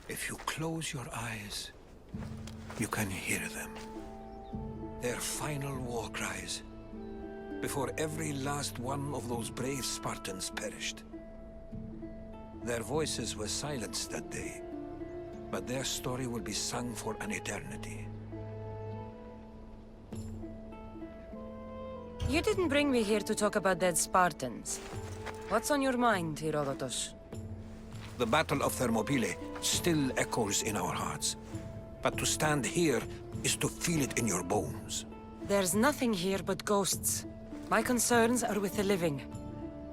If you close your eyes, you can hear them. Their final war cries, before every last one of those brave Spartans perished. Their voices were silenced that day, but their story will be sung for an eternity. You didn't bring me here to talk about dead Spartans. What's on your mind, Herodotus? The Battle of Thermopylae still echoes in our hearts. But to stand here is to feel it in your bones. There's nothing here but ghosts. My concerns are with the living.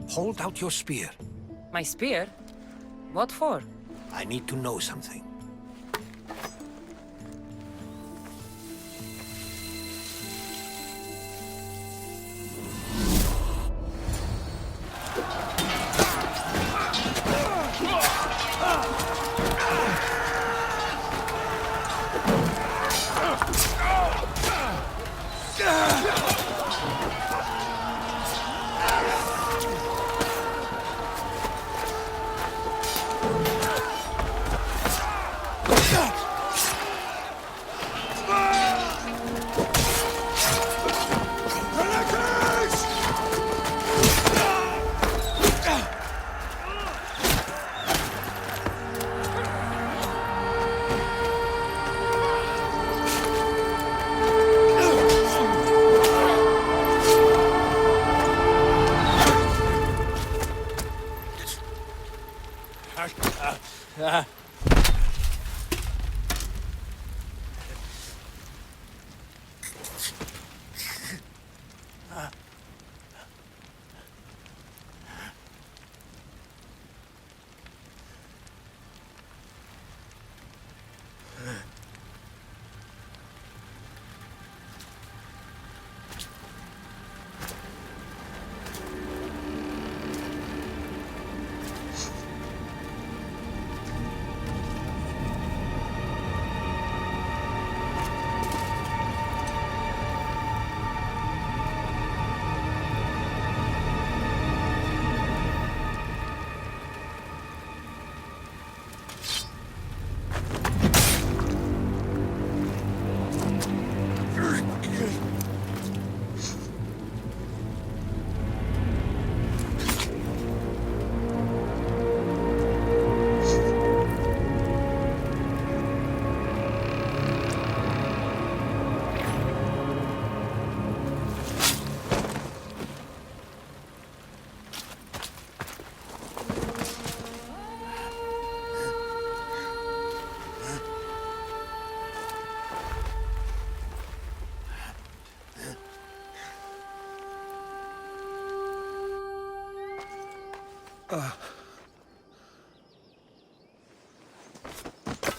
Hold out your spear. My spear? What for? I need to know something.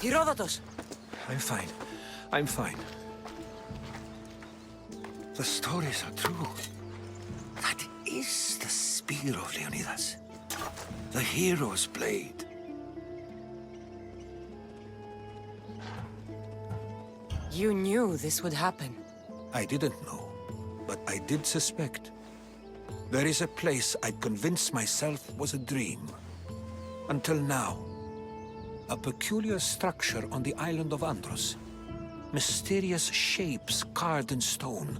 Herodotus! I'm fine. I'm fine. The stories are true. That is the spear of Leonidas. The hero's blade. You knew this would happen. I didn't know, but I did suspect. There is a place I'd convinced myself was a dream. Until now. A peculiar structure on the island of Andros. Mysterious shapes carved in stone.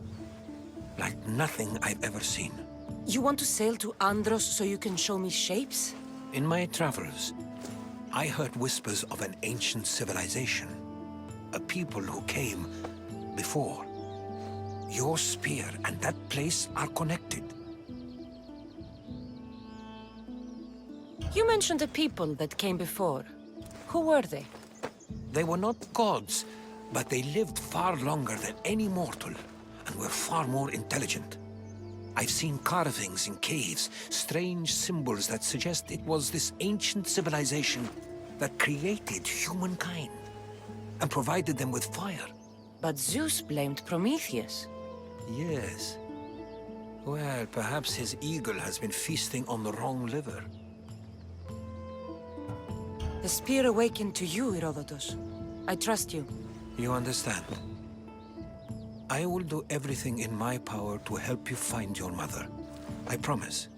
Like nothing I've ever seen. You want to sail to Andros so you can show me shapes? In my travels, I heard whispers of an ancient civilization. A people who came before. Your spear and that place are connected. You mentioned a people that came before. Who were they? They were not gods, but they lived far longer than any mortal, and were far more intelligent. I've seen carvings in caves, strange symbols that suggest it was this ancient civilization that created humankind, and provided them with fire. But Zeus blamed Prometheus. Yes. Well, perhaps his eagle has been feasting on the wrong liver. The spear awakened to you, Herodotus. I trust you. You understand? I will do everything in my power to help you find your mother. I promise.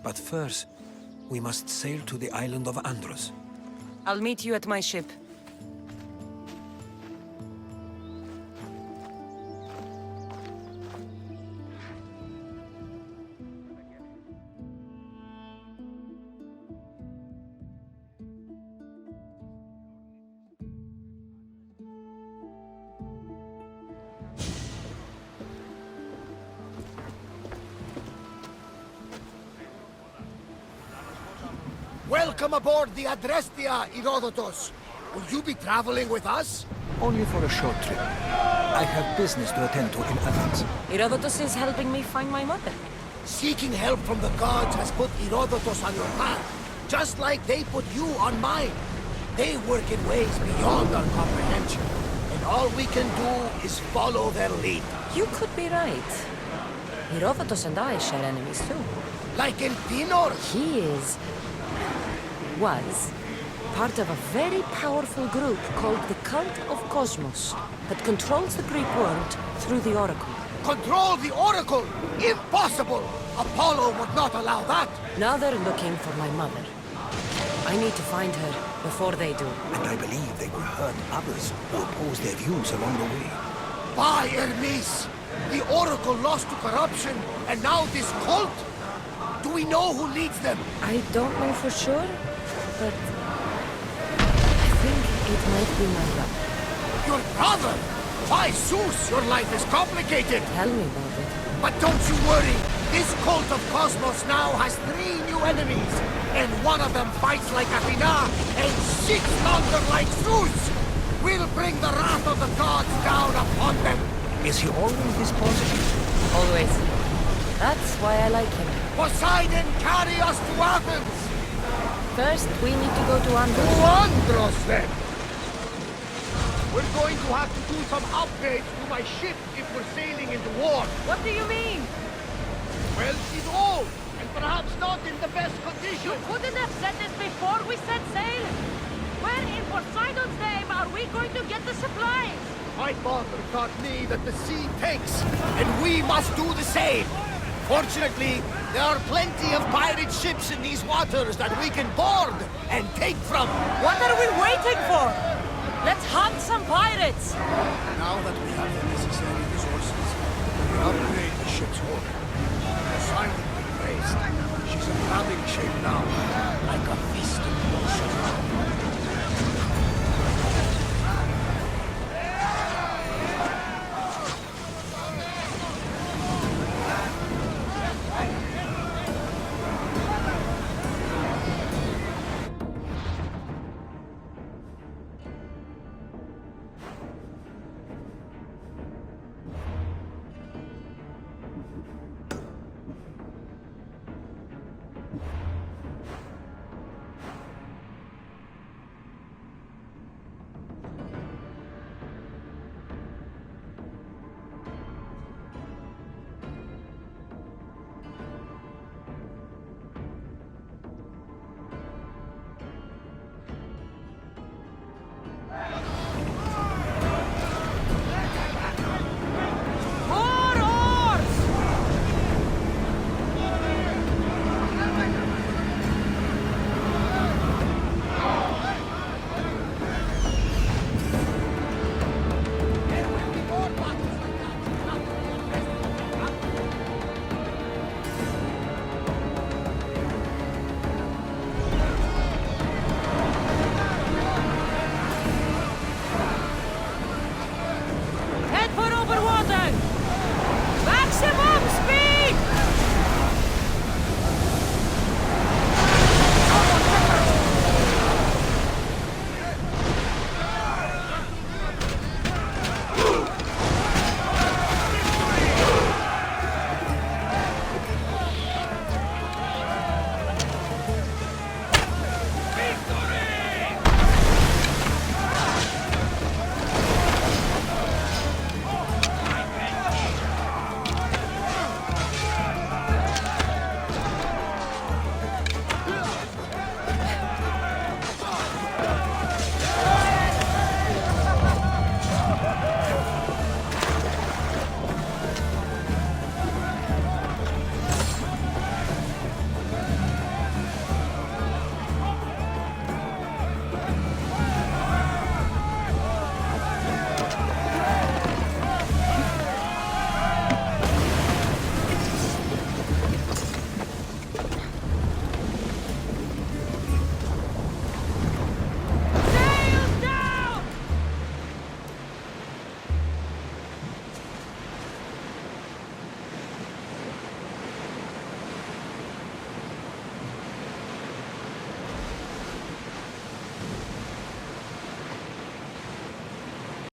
But first, we must sail to the island of Andros. I'll meet you at my ship. Welcome aboard the Adrestia, Herodotus. Will you be traveling with us? Only for a short trip. I have business to attend to in Athens. Herodotus is helping me find my mother. Seeking help from the gods has put Herodotus on your path, just like they put you on mine. They work in ways beyond our comprehension, and all we can do is follow their lead. You could be right. Herodotus and I share enemies too. Like in Pinor. He was part of a very powerful group called the Cult of Cosmos that controls the Greek world through the Oracle. Control the Oracle! Impossible! Apollo would not allow that! Now they're looking for my mother. I need to find her before they do. And I believe they will hurt others who oppose their views along the way. By Hermes! The Oracle lost to corruption, and now this cult? Do we know who leads them? I don't know for sure, but I think it might be my brother. Your brother? Why, Zeus, your life is complicated. Tell me about it. But don't you worry. This cult of Cosmos now has 3 new enemies. And one of them fights like Athena and shits thunder like Zeus. We'll bring the wrath of the gods down upon them. Is he always this positive? Always. That's why I like him. Poseidon, carry us to Athens! First, we need to go to To Andros. Andros, then! We're going to have to do some upgrades to my ship if we're sailing into war. What do you mean? Well, she's old, and perhaps not in the best condition. Couldn't have said this before we set sail. Where in Poseidon's name are we going to get the supplies? My father taught me that the sea takes, and we must do the same. Fortunately, there are plenty of pirate ships in these waters that we can board and take from. What are we waiting for? Let's hunt some pirates! Now that we have the necessary resources, we upgrade the ship's order. Poseidon will be raised. She's in crowding shape now, like a feast in motion.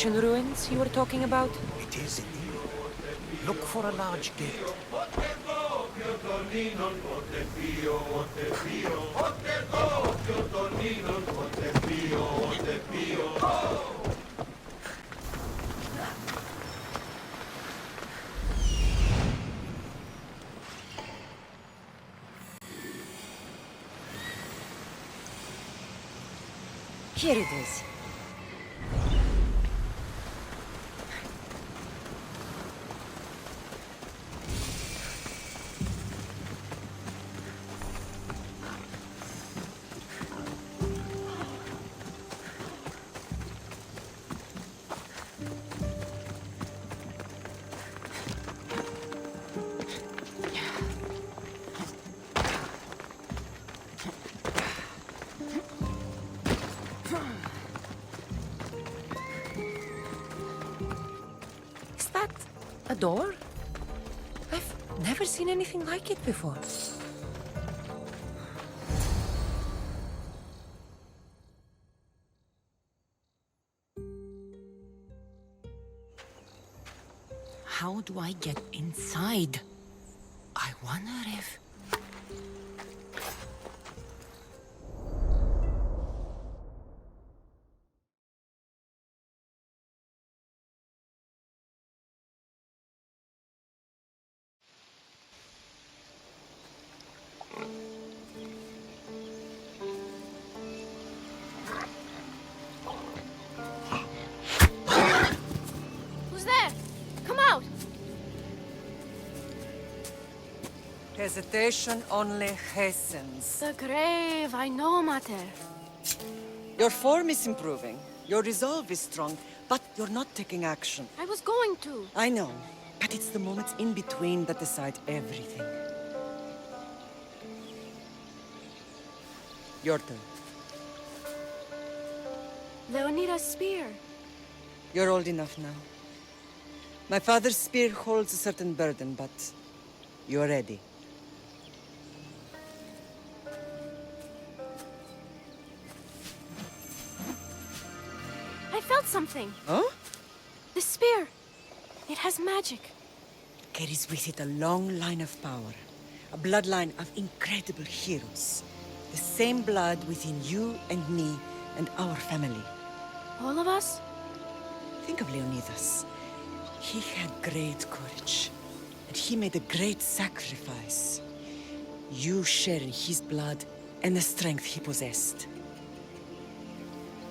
ancient ruins you were talking about? It is indeed. Look for a large gate. Here it is. A door? I've never seen anything like it before. How do I get inside? I wonder if... Hesitation only hastens. The grave, I know, Mater. Your form is improving. Your resolve is strong, but you're not taking action. I was going to. I know, but it's the moments in between that decide everything. Your turn. Leonidas' spear. You're old enough now. My father's spear holds a certain burden, but you're ready. I felt something. Huh? The spear. It has magic. Carries with it a long line of power. A bloodline of incredible heroes. The same blood within you and me and our family. All of us? Think of Leonidas. He had great courage. And he made a great sacrifice. You share in his blood and the strength he possessed.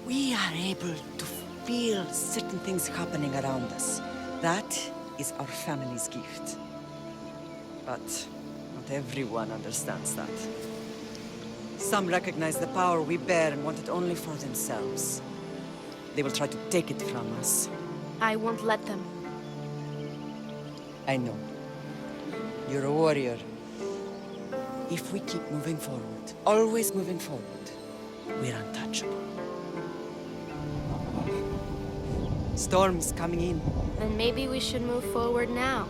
We are able to feel certain things happening around us. That is our family's gift. But not everyone understands that. Some recognize the power we bear and want it only for themselves. They will try to take it from us. I won't let them. I know. You're a warrior. If we keep moving forward, always moving forward, we're untouchable. Storm's coming in. Then maybe we should move forward now.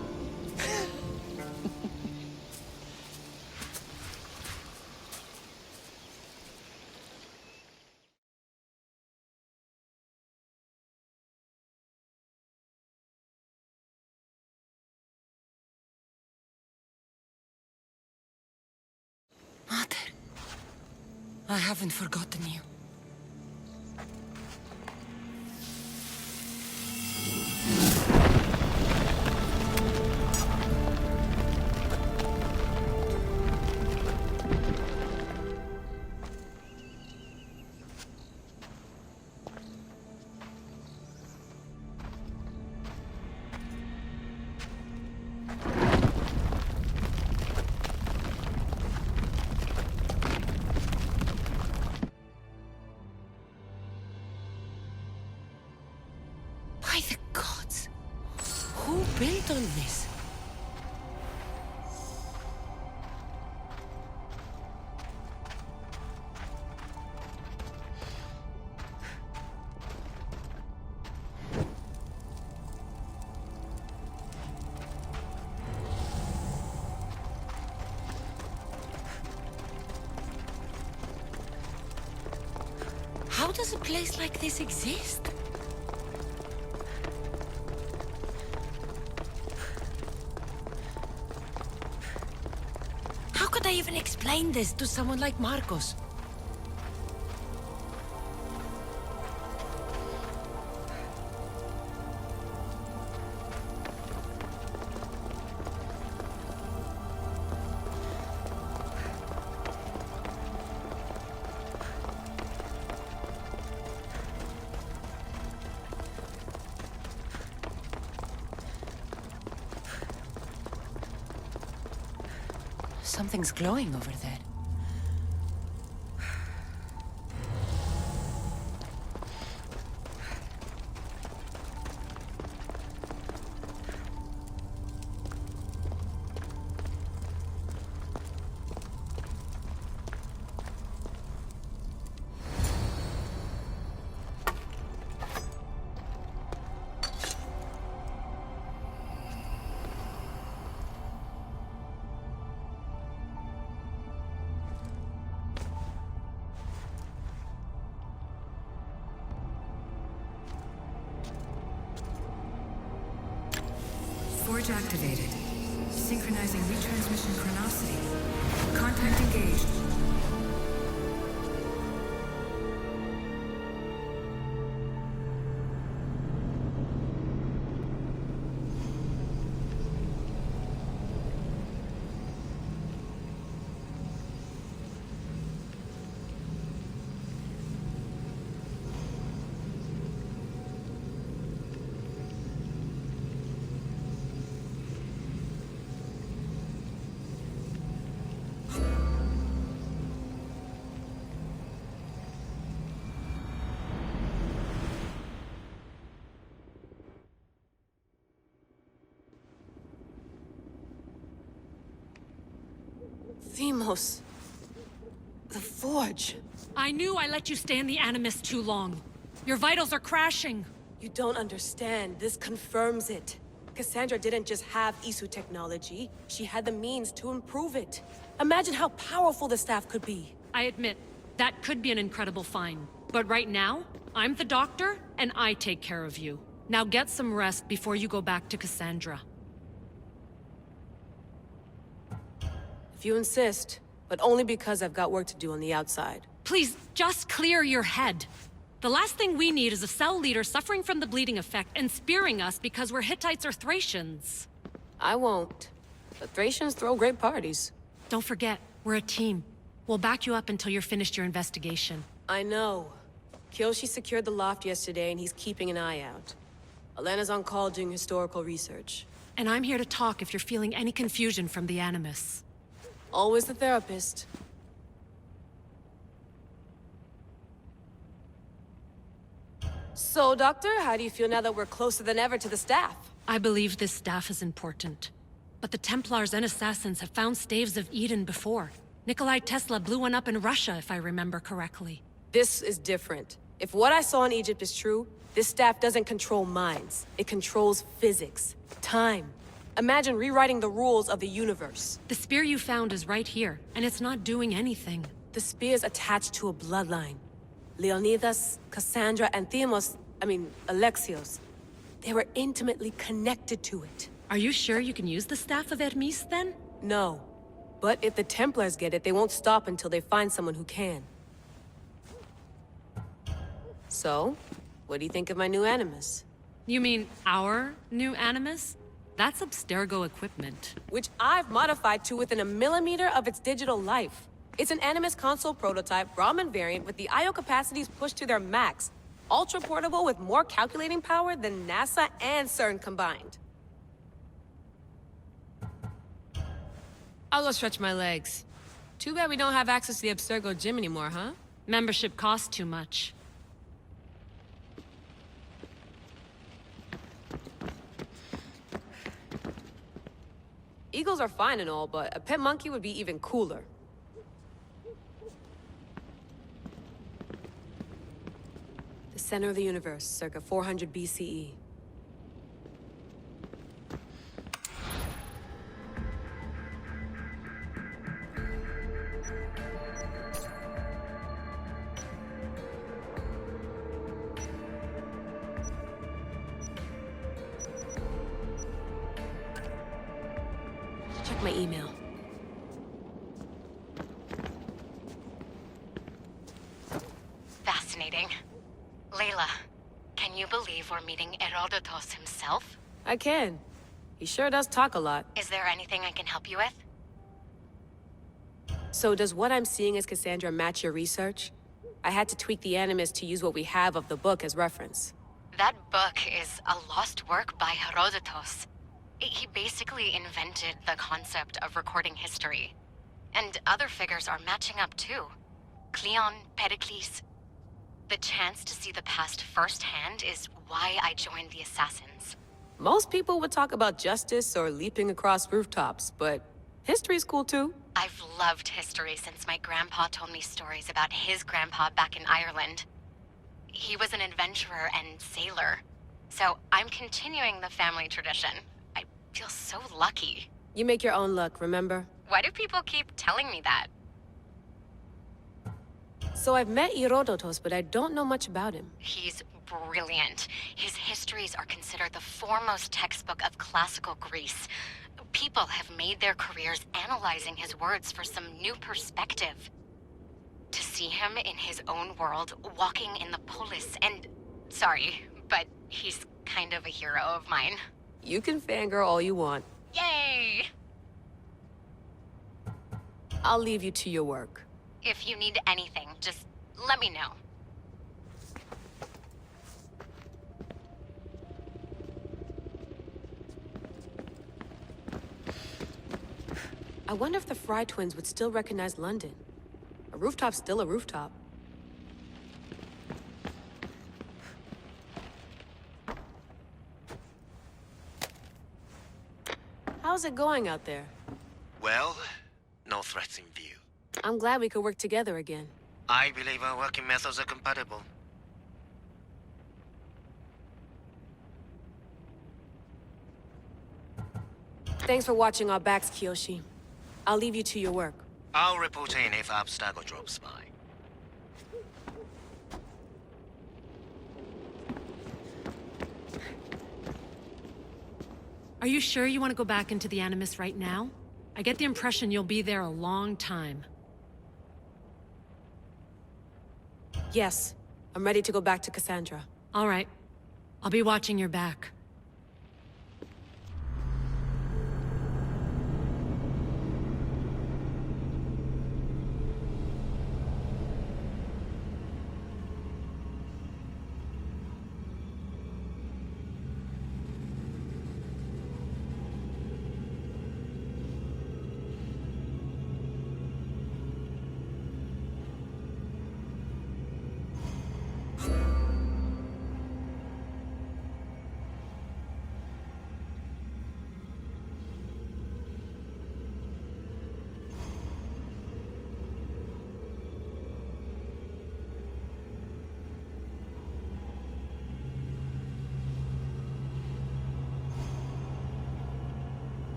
Mother, I haven't forgotten you. By the gods! Who built all this? How does a place like this exist? I even explain this to someone like Marcos? Something's glowing over there. Forge activated. Synchronizing retransmission chronicity. Contact engaged. Themos. The Forge. I knew I let you stay in the Animus too long. Your vitals are crashing. You don't understand. This confirms it. Cassandra didn't just have Isu technology. She had the means to improve it. Imagine how powerful the staff could be. I admit, that could be an incredible find. But right now, I'm the doctor, and I take care of you. Now get some rest before you go back to Cassandra. If you insist, but only because I've got work to do on the outside. Please, just clear your head. The last thing we need is a cell leader suffering from the bleeding effect and spearing us because we're Hittites or Thracians. I won't. The Thracians throw great parties. Don't forget, we're a team. We'll back you up until you're finished your investigation. I know. Kiyoshi secured the loft yesterday and he's keeping an eye out. Elena's on call doing historical research. And I'm here to talk if you're feeling any confusion from the Animus. Always the therapist. So, Doctor, how do you feel now that we're closer than ever to the staff? I believe this staff is important. But the Templars and Assassins have found staves of Eden before. Nikolai Tesla blew one up in Russia, if I remember correctly. This is different. If what I saw in Egypt is true, this staff doesn't control minds. It controls physics, time. Imagine rewriting the rules of the universe. The spear you found is right here, and it's not doing anything. The spear's attached to a bloodline. Leonidas, Cassandra, and Alexios. They were intimately connected to it. Are you sure you can use the Staff of Hermes, then? No. But if the Templars get it, they won't stop until they find someone who can. So, what do you think of my new Animus? You mean our new Animus? That's Abstergo equipment. Which I've modified to within a millimeter of its digital life. It's an Animus console prototype, Brahmin variant with the I/O capacities pushed to their max. Ultra-portable with more calculating power than NASA and CERN combined. I'll go stretch my legs. Too bad we don't have access to the Abstergo gym anymore, huh? Membership costs too much. Eagles are fine and all, but a pet monkey would be even cooler. The center of the universe, circa 400 BCE. Check my email. exciting. Layla, can you believe we're meeting Herodotus himself? I can. He sure does talk a lot. Is there anything I can help you with? So does what I'm seeing as Cassandra match your research? I had to tweak the animus to use what we have of the book as reference. That book is a lost work by Herodotus. He basically invented the concept of recording history. And other figures are matching up too. Cleon, Pericles. The chance to see the past firsthand is why I joined the Assassins. Most people would talk about justice or leaping across rooftops, but history's cool too. I've loved history since my grandpa told me stories about his grandpa back in Ireland. He was an adventurer and sailor. So I'm continuing the family tradition. I feel so lucky. You make your own luck, remember? Why do people keep telling me that? So I've met Herodotus, but I don't know much about him. He's brilliant. His histories are considered the foremost textbook of classical Greece. People have made their careers analyzing his words for some new perspective. To see him in his own world, walking in the polis, and... Sorry, but he's kind of a hero of mine. You can fangirl all you want. Yay! I'll leave you to your work. If you need anything, just let me know. I wonder if the Fry twins would still recognize London. A rooftop's still a rooftop. How's it going out there? Well, no threats in view. I'm glad we could work together again. I believe our working methods are compatible. Thanks for watching our backs, Kiyoshi. I'll leave you to your work. I'll report in if Abstergo drops by. Are you sure you want to go back into the Animus right now? I get the impression you'll be there a long time. Yes. I'm ready to go back to Cassandra. All right. I'll be watching your back.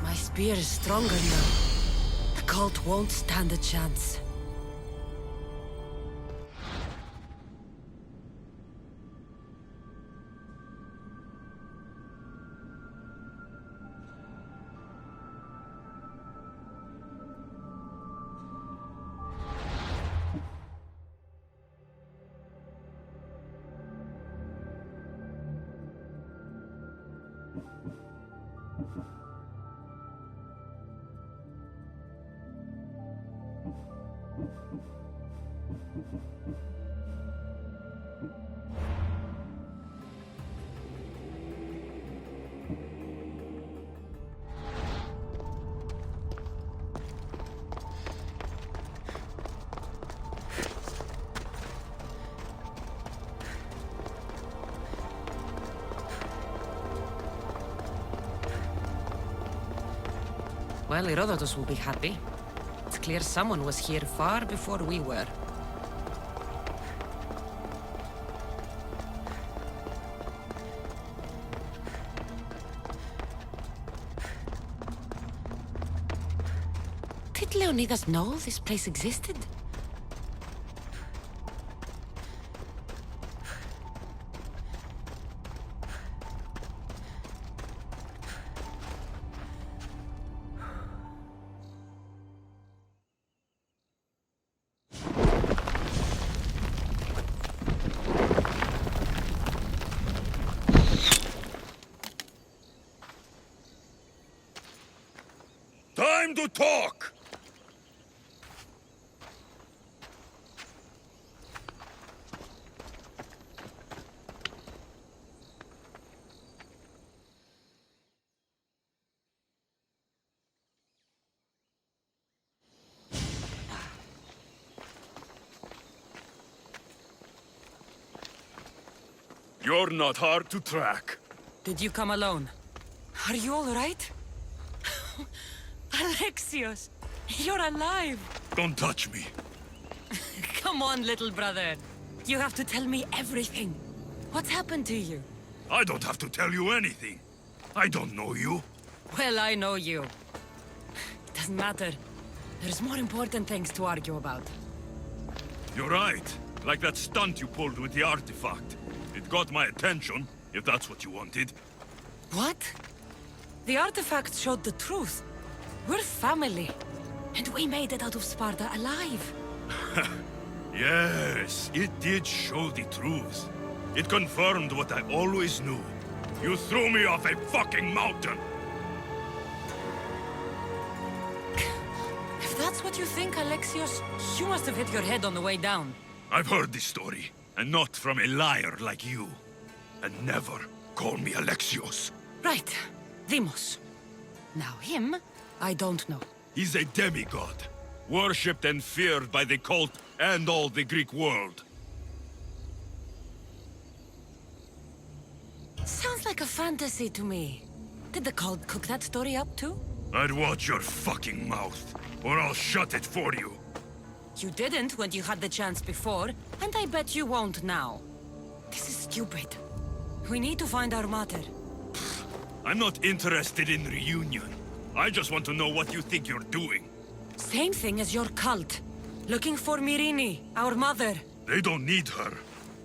My spear is stronger now. The cult won't stand a chance. Well, Herodotus will be happy. It's clear someone was here far before we were. Did Leonidas know this place existed? Time to talk! You're not hard to track. Did you come alone? Are you all right? Alexios! You're alive! Don't touch me. Come on, little brother. You have to tell me everything. What's happened to you? I don't have to tell you anything. I don't know you. Well, I know you. Doesn't matter. There's more important things to argue about. You're right. Like that stunt you pulled with the artifact. It got my attention, if that's what you wanted. What? The artifact showed the truth. We're family. And we made it out of Sparta alive. Yes, it did show the truth. It confirmed what I always knew. You threw me off a fucking mountain! If that's what you think, Alexios, you must have hit your head on the way down. I've heard this story, and not from a liar like you. And never call me Alexios. Right. Demos. Now him, I don't know. He's a demigod, worshipped and feared by the cult and all the Greek world. Sounds like a fantasy to me. Did the cult cook that story up too? I'd watch your fucking mouth, or I'll shut it for you. You didn't when you had the chance before, and I bet you won't now. This is stupid. We need to find our mater. I'm not interested in reunion. I just want to know what you think you're doing. Same thing as your cult. Looking for Myrrine, our mother. They don't need her.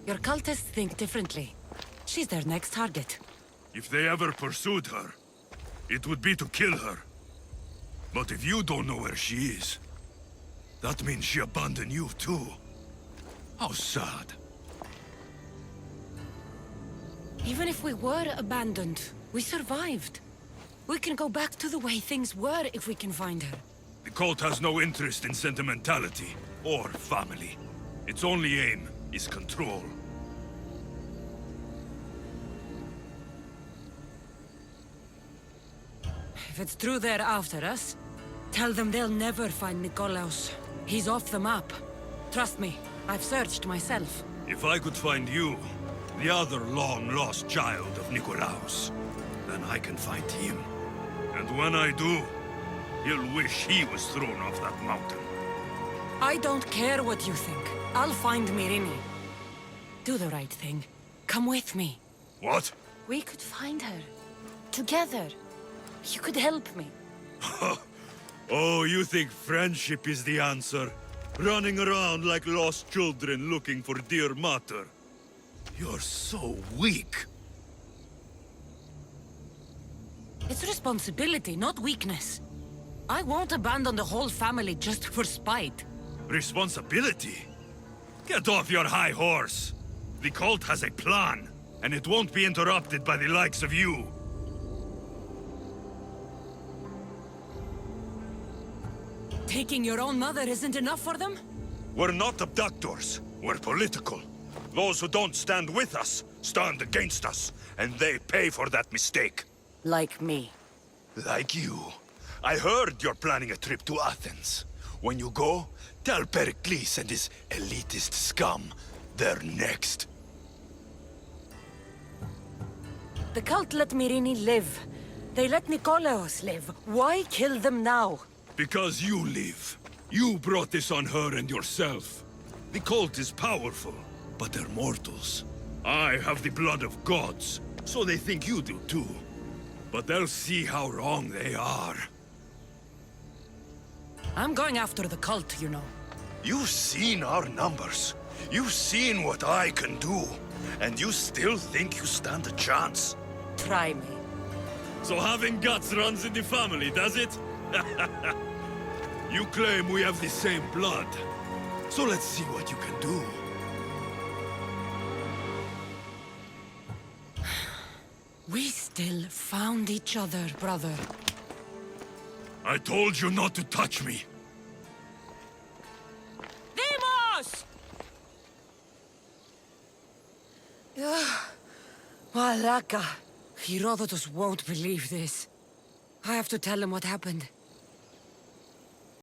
Your cultists think differently. She's their next target. If they ever pursued her, it would be to kill her. But if you don't know where she is, that means she abandoned you too. How sad. Even if we were abandoned, we survived. We can go back to the way things were if we can find her. The cult has no interest in sentimentality or family. Its only aim is control. If it's true they're after us, tell them they'll never find Nikolaos. He's off the map. Trust me, I've searched myself. If I could find you, the other long-lost child of Nikolaos, then I can find him. And when I do, he'll wish he was thrown off that mountain. I don't care what you think. I'll find Myrrine. Do the right thing. Come with me. What? We could find her. Together. You could help me. Oh, you think friendship is the answer? Running around like lost children looking for dear mater. You're so weak. It's responsibility, not weakness. I won't abandon the whole family just for spite. Responsibility? Get off your high horse. The cult has a plan, and it won't be interrupted by the likes of you. Taking your own mother isn't enough for them? We're not abductors. We're political. Those who don't stand with us stand against us, and they pay for that mistake. Like me. Like you. I heard you're planning a trip to Athens. When you go, tell Pericles and his elitist scum they're next. The cult let Myrrine live. They let Nikolaos live. Why kill them now? Because you live. You brought this on her and yourself. The cult is powerful, but they're mortals. I have the blood of gods, so they think you do too. But they'll see how wrong they are. I'm going after the cult, you know. You've seen our numbers. You've seen what I can do. And you still think you stand a chance? Try me. So having guts runs in the family, does it? You claim we have the same blood. So let's see what you can do. We still found each other, brother. I told you not to touch me. Demos! Malaka. Herodotus won't believe this. I have to tell him what happened.